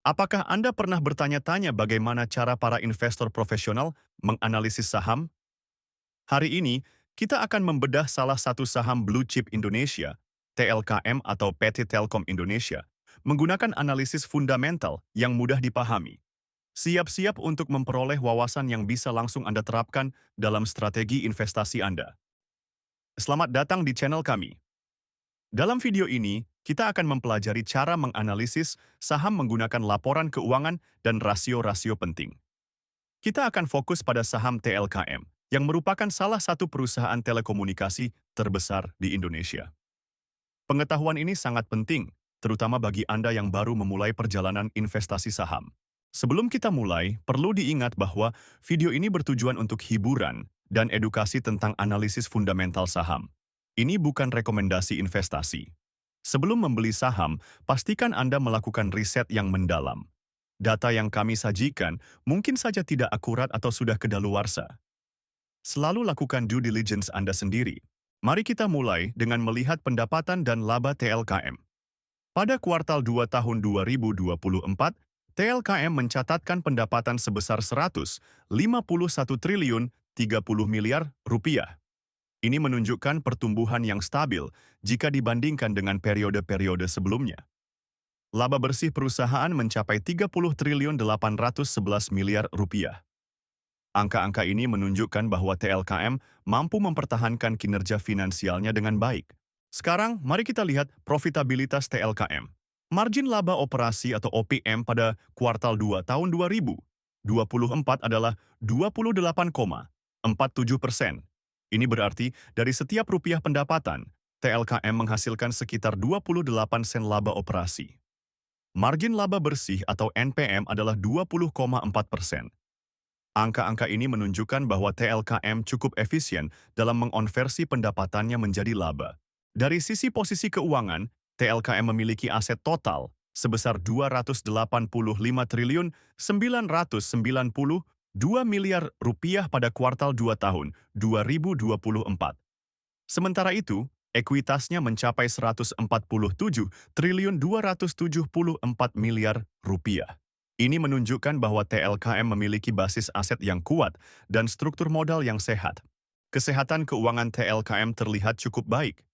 Apakah Anda pernah bertanya-tanya bagaimana cara para investor profesional menganalisis saham? Hari ini, kita akan membedah salah satu saham blue chip Indonesia, TLKM atau PT Telkom Indonesia, menggunakan analisis fundamental yang mudah dipahami. Siap-siap untuk memperoleh wawasan yang bisa langsung Anda terapkan dalam strategi investasi Anda. Selamat datang di channel kami. Dalam video ini, kita akan mempelajari cara menganalisis saham menggunakan laporan keuangan dan rasio-rasio penting. Kita akan fokus pada saham TLKM, yang merupakan salah satu perusahaan telekomunikasi terbesar di Indonesia. Pengetahuan ini sangat penting, terutama bagi Anda yang baru memulai perjalanan investasi saham. Sebelum kita mulai, perlu diingat bahwa video ini bertujuan untuk hiburan dan edukasi tentang analisis fundamental saham. Ini bukan rekomendasi investasi. Sebelum membeli saham, pastikan Anda melakukan riset yang mendalam. Data yang kami sajikan mungkin saja tidak akurat atau sudah kedaluarsa. Selalu lakukan due diligence Anda sendiri. Mari kita mulai dengan melihat pendapatan dan laba TLKM. Pada kuartal 2 tahun 2024, TLKM mencatatkan pendapatan sebesar 151 triliun 30 miliar rupiah. Ini menunjukkan pertumbuhan yang stabil jika dibandingkan dengan periode-periode sebelumnya. Laba bersih perusahaan mencapai 30 triliun 811 miliar rupiah. Angka-angka ini menunjukkan bahwa TLKM mampu mempertahankan kinerja finansialnya dengan baik. Sekarang, mari kita lihat profitabilitas TLKM. Margin laba operasi atau OPM pada kuartal 2 tahun 2024 adalah 28,47%. Ini berarti dari setiap rupiah pendapatan, TLKM menghasilkan sekitar 28 sen laba operasi. Margin laba bersih atau NPM adalah 20,4%. Angka-angka ini menunjukkan bahwa TLKM cukup efisien dalam mengonversi pendapatannya menjadi laba. Dari sisi posisi keuangan, TLKM memiliki aset total sebesar 285 triliun 992 miliar rupiah pada kuartal 2 tahun 2024. Sementara itu, ekuitasnya mencapai 147 triliun 274 miliar rupiah. Ini menunjukkan bahwa TLKM memiliki basis aset yang kuat dan struktur modal yang sehat. Kesehatan keuangan TLKM terlihat cukup baik.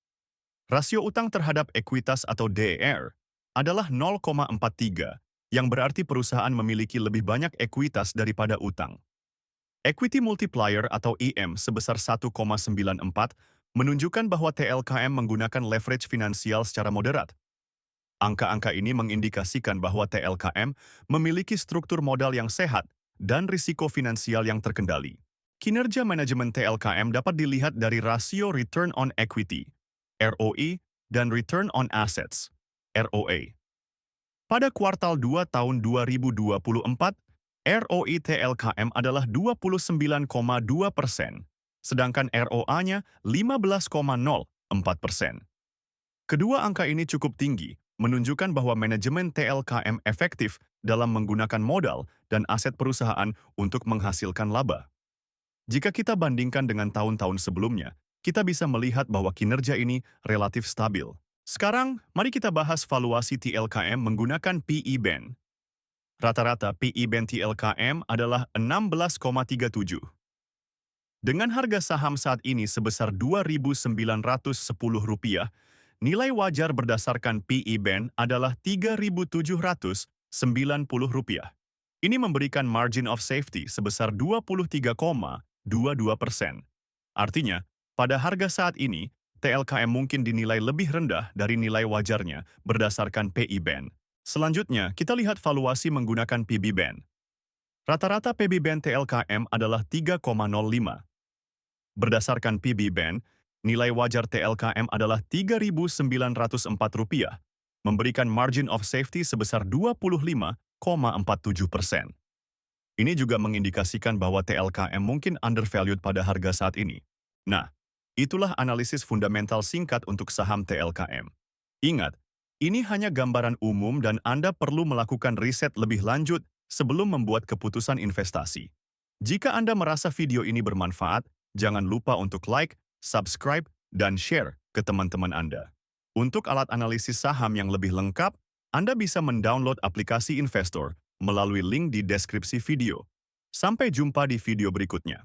Rasio utang terhadap ekuitas atau DER adalah 0,43, yang berarti perusahaan memiliki lebih banyak ekuitas daripada utang. Equity multiplier atau EM sebesar 1,94 menunjukkan bahwa TLKM menggunakan leverage finansial secara moderat. Angka-angka ini mengindikasikan bahwa TLKM memiliki struktur modal yang sehat dan risiko finansial yang terkendali. Kinerja manajemen TLKM dapat dilihat dari rasio return on equity, ROE, dan return on assets, ROA. Pada kuartal 2 tahun 2024, ROE TLKM adalah 29,2%, sedangkan ROA-nya 15,04%. Kedua angka ini cukup tinggi, menunjukkan bahwa manajemen TLKM efektif dalam menggunakan modal dan aset perusahaan untuk menghasilkan laba. Jika kita bandingkan dengan tahun-tahun sebelumnya, kita bisa melihat bahwa kinerja ini relatif stabil. Sekarang, mari kita bahas valuasi TLKM menggunakan PE Band. Rata-rata PE Band TLKM adalah 16,37. Dengan harga saham saat ini sebesar Rp2.910, nilai wajar berdasarkan PE Band adalah Rp3.790. Ini memberikan margin of safety sebesar 23,22%. Artinya, pada harga saat ini, TLKM mungkin dinilai lebih rendah dari nilai wajarnya berdasarkan PE Band. Selanjutnya, kita lihat valuasi menggunakan PB Band. Rata-rata PB Band TLKM adalah 3,05. Berdasarkan PB Band, nilai wajar TLKM adalah Rp3.904, memberikan margin of safety sebesar 25,47%. Ini juga mengindikasikan bahwa TLKM mungkin undervalued pada harga saat ini. Nah, itulah analisis fundamental singkat untuk saham TLKM. Ingat, ini hanya gambaran umum dan Anda perlu melakukan riset lebih lanjut sebelum membuat keputusan investasi. Jika Anda merasa video ini bermanfaat, jangan lupa untuk like, subscribe, dan share ke teman-teman Anda. Untuk alat analisis saham yang lebih lengkap, Anda bisa mendownload aplikasi Investor melalui link di deskripsi video. Sampai jumpa di video berikutnya.